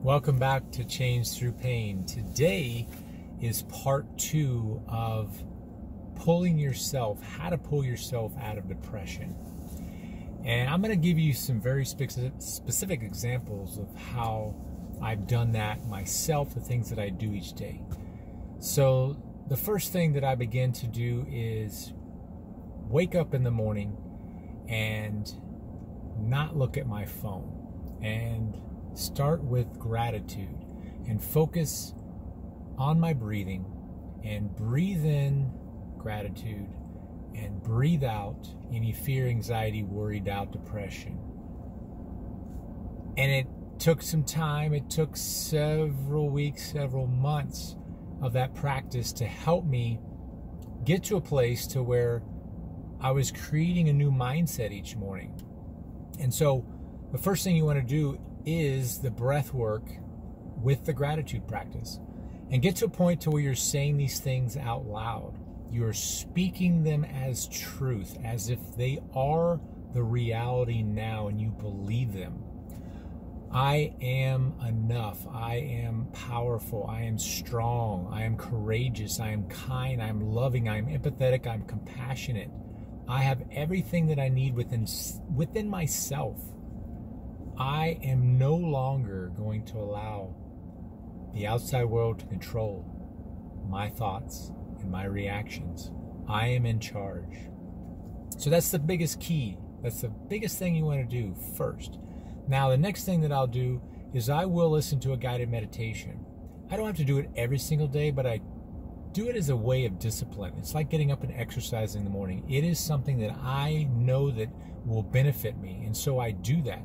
Welcome back to Change Through Pain. Today is part 2 of how to pull yourself out of depression. And I'm going to give you some very specific examples of how I've done that myself, the things that I do each day. So the first thing that I begin to do is wake up in the morning and not look at my phone and start with gratitude and focus on my breathing and breathe in gratitude and breathe out any fear, anxiety, worry, doubt, depression. And it took some time. It took several weeks, several months of that practice to help me get to a place to where I was creating a new mindset each morning. And so the first thing you want to do is the breath work with the gratitude practice, and get to a point to where you're saying these things out loud. You're speaking them as truth, as if they are the reality now and you believe them. I am enough. I am powerful. I am strong. I am courageous. I am kind. I am loving. I am empathetic. I am compassionate. I have everything that I need within myself. I am no longer going to allow the outside world to control my thoughts and my reactions. I am in charge. So that's the biggest key. That's the biggest thing you want to do first. Now, the next thing that I'll do is I will listen to a guided meditation. I don't have to do it every single day, but I do it as a way of discipline. It's like getting up and exercising in the morning. It is something that I know that will benefit me, and so I do that.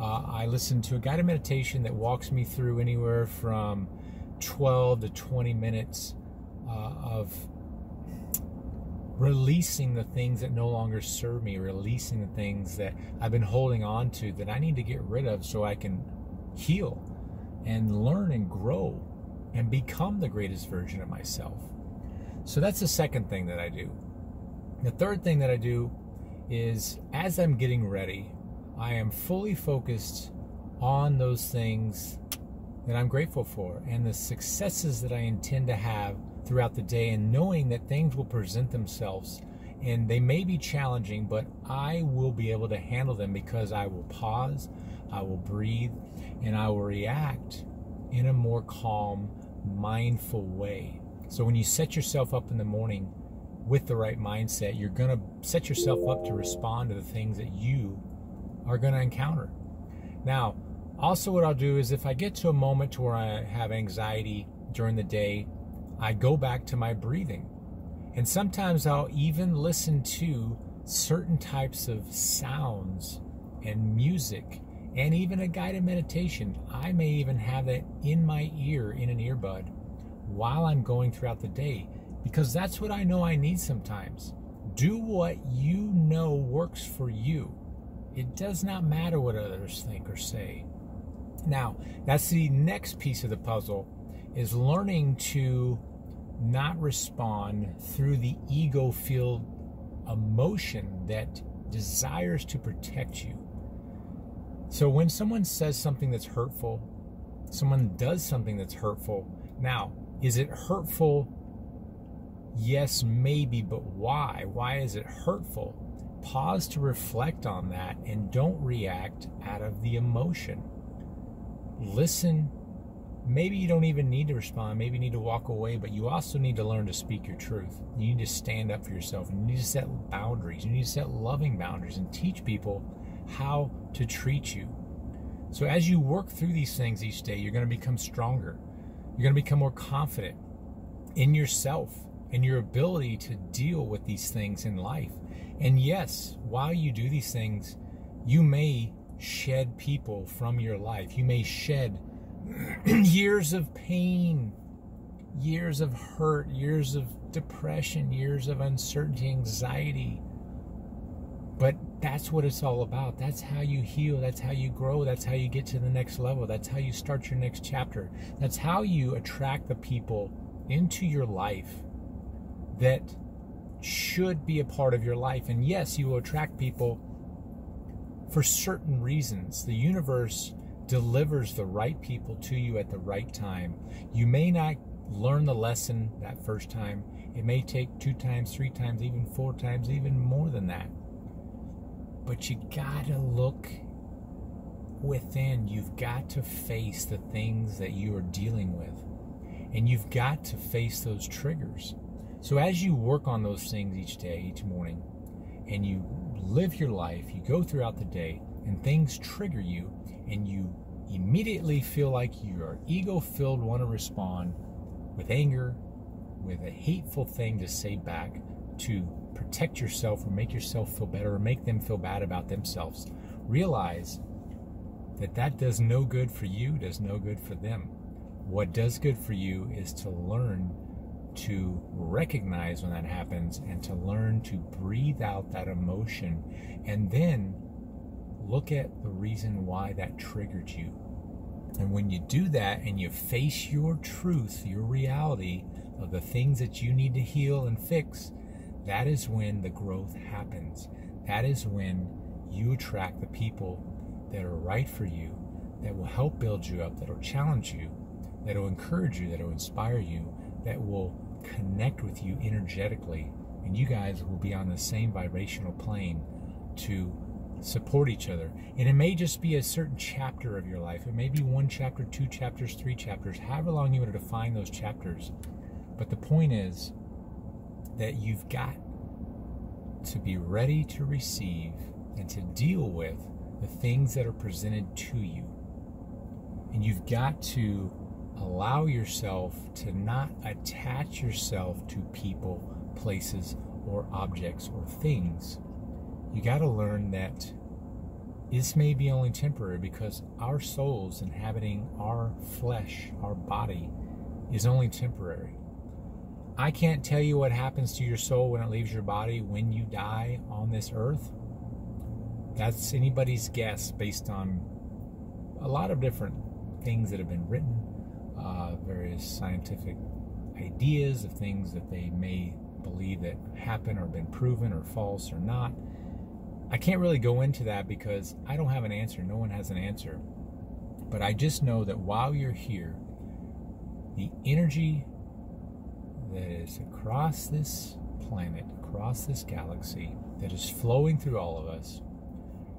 I listen to a guided meditation that walks me through anywhere from 12 to 20 minutes of releasing the things that no longer serve me, releasing the things that I've been holding on to that I need to get rid of so I can heal and learn and grow and become the greatest version of myself. So that's the second thing that I do. The third thing that I do is, as I'm getting ready, I am fully focused on those things that I'm grateful for and the successes that I intend to have throughout the day, and knowing that things will present themselves and they may be challenging, but I will be able to handle them because I will pause, I will breathe, and I will react in a more calm, mindful way. So when you set yourself up in the morning with the right mindset, you're going to set yourself up to respond to the things that you are going to encounter. Now, also what I'll do is if I get to a moment to where I have anxiety during the day, I go back to my breathing. And sometimes I'll even listen to certain types of sounds and music and even a guided meditation. I may even have that in my ear, in an earbud, while I'm going throughout the day, because that's what I know I need sometimes. Do what you know works for you. It does not matter what others think or say. Now, that's the next piece of the puzzle, is learning to not respond through the ego-filled emotion that desires to protect you. So when someone says something that's hurtful, someone does something that's hurtful, now, is it hurtful? Yes, maybe, but why? Why is it hurtful? Pause to reflect on that and don't react out of the emotion. Listen. Maybe you don't even need to respond. Maybe you need to walk away, but you also need to learn to speak your truth. You need to stand up for yourself. You need to set boundaries. You need to set loving boundaries and teach people how to treat you. So as you work through these things each day, you're going to become stronger. You're going to become more confident in yourself and your ability to deal with these things in life. And yes, while you do these things, you may shed people from your life. You may shed years of pain, years of hurt, years of depression, years of uncertainty, anxiety. But that's what it's all about. That's how you heal. That's how you grow. That's how you get to the next level. That's how you start your next chapter. That's how you attract the people into your life that should be a part of your life. And yes, you will attract people for certain reasons. The universe delivers the right people to you at the right time. You may not learn the lesson that first time. It may take 2 times, 3 times, even 4 times, even more than that. But you gotta look within. You've got to face the things that you are dealing with. And you've got to face those triggers. So as you work on those things each day, each morning, and you live your life, you go throughout the day, and things trigger you, and you immediately feel like you are ego-filled, want to respond with anger, with a hateful thing to say back to protect yourself or make yourself feel better or make them feel bad about themselves. Realize that that does no good for you, does no good for them. What does good for you is to learn to recognize when that happens and to learn to breathe out that emotion and then look at the reason why that triggered you. And when you do that and you face your truth, your reality of the things that you need to heal and fix, that is when the growth happens. That is when you attract the people that are right for you, that will help build you up, that will challenge you, that will encourage you, that will inspire you, that will connect with you energetically. And you guys will be on the same vibrational plane to support each other. And it may just be a certain chapter of your life. It may be 1 chapter, 2 chapters, 3 chapters, however long you want to define those chapters. But the point is that you've got to be ready to receive and to deal with the things that are presented to you. And you've got to allow yourself to not attach yourself to people, places, or objects or things. You got to learn that this may be only temporary because our souls inhabiting our flesh, our body, is only temporary. I can't tell you what happens to your soul when it leaves your body when you die on this earth. That's anybody's guess based on a lot of different things that have been written, various scientific ideas of things that they may believe that happen or been proven or false or not. I can't really go into that because I don't have an answer. No one has an answer. But I just know that while you're here, the energy that is across this planet, across this galaxy, that is flowing through all of us,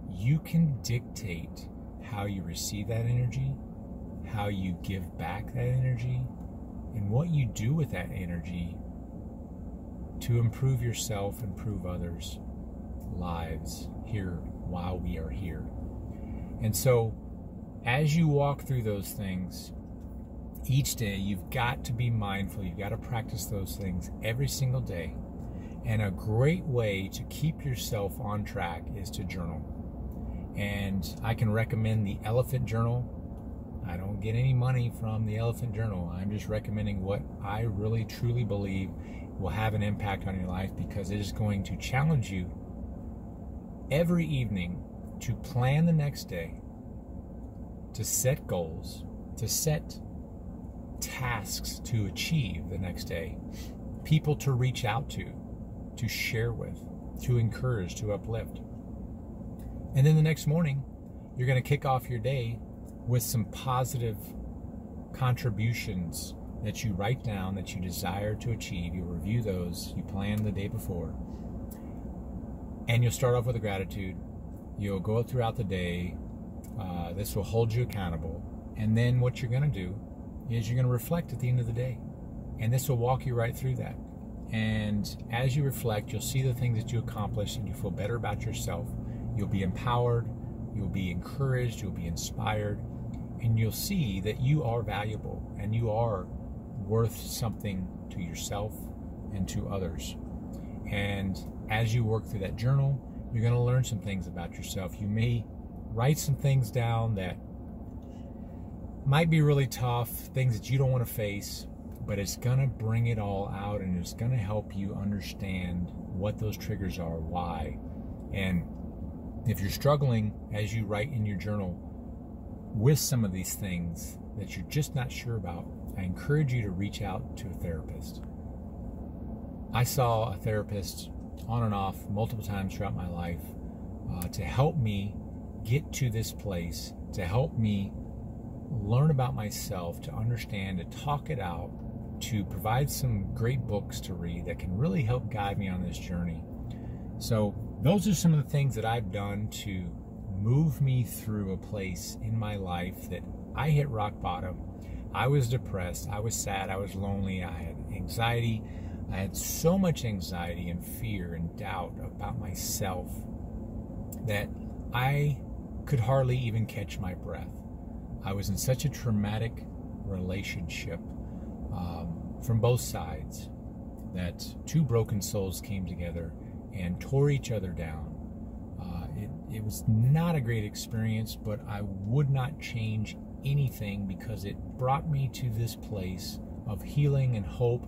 you can dictate how you receive that energy, how you give back that energy, and what you do with that energy to improve yourself, improve others' lives here while we are here. And so as you walk through those things each day, you've got to be mindful. You've got to practice those things every single day. And a great way to keep yourself on track is to journal. And I can recommend the Elephant Journal. I don't get any money from the Elephant Journal. I'm just recommending what I really truly believe will have an impact on your life, because it is going to challenge you every evening to plan the next day, to set goals, to set tasks to achieve the next day, people to reach out to share with, to encourage, to uplift. And then the next morning, you're going to kick off your day with some positive contributions that you write down that you desire to achieve. You'll review those you planned the day before. And you'll start off with a gratitude. You'll go throughout the day. This will hold you accountable. And then what you're going to do is you're going to reflect at the end of the day. And this will walk you right through that. And as you reflect, you'll see the things that you accomplished, and you feel better about yourself. You'll be empowered. You'll be encouraged. You'll be inspired. And you'll see that you are valuable and you are worth something to yourself and to others. And as you work through that journal, you're going to learn some things about yourself. You may write some things down that might be really tough, things that you don't want to face, but it's going to bring it all out, and it's going to help you understand what those triggers are, why. And if you're struggling as you write in your journal with some of these things that you're just not sure about, I encourage you to reach out to a therapist. I saw a therapist on and off multiple times throughout my life to help me get to this place to help me learn about myself, to understand, to talk it out, to provide some great books to read that can really help guide me on this journey. So those are some of the things that I've done to move me through a place in my life that I hit rock bottom. I was depressed, I was sad, I was lonely, I had anxiety. I had so much anxiety and fear and doubt about myself that I could hardly even catch my breath. I was in such a traumatic relationship from both sides that two broken souls came together and tore each other down. It was not a great experience, but I would not change anything because it brought me to this place of healing and hope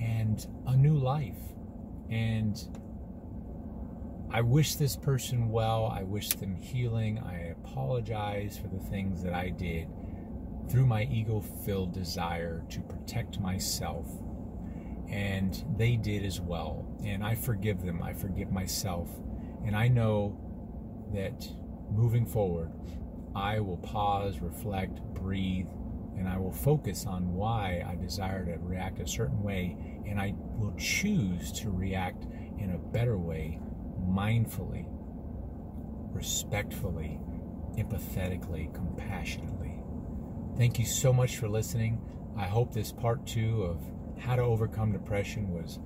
and a new life. And I wish this person well. I wish them healing. I apologize for the things that I did through my ego-filled desire to protect myself. And they did as well. And I forgive them. I forgive myself. And I know that moving forward, I will pause, reflect, breathe, and I will focus on why I desire to react a certain way, and I will choose to react in a better way, mindfully, respectfully, empathetically, compassionately. Thank you so much for listening. I hope this part 2 of how to overcome depression was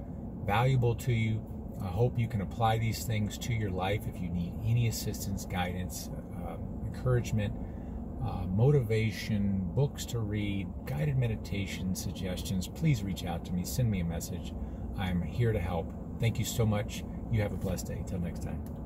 valuable to you. I hope you can apply these things to your life. If you need any assistance, guidance, encouragement, motivation, books to read, guided meditation suggestions, please reach out to me. Send me a message. I'm here to help. Thank you so much. You have a blessed day. Till next time.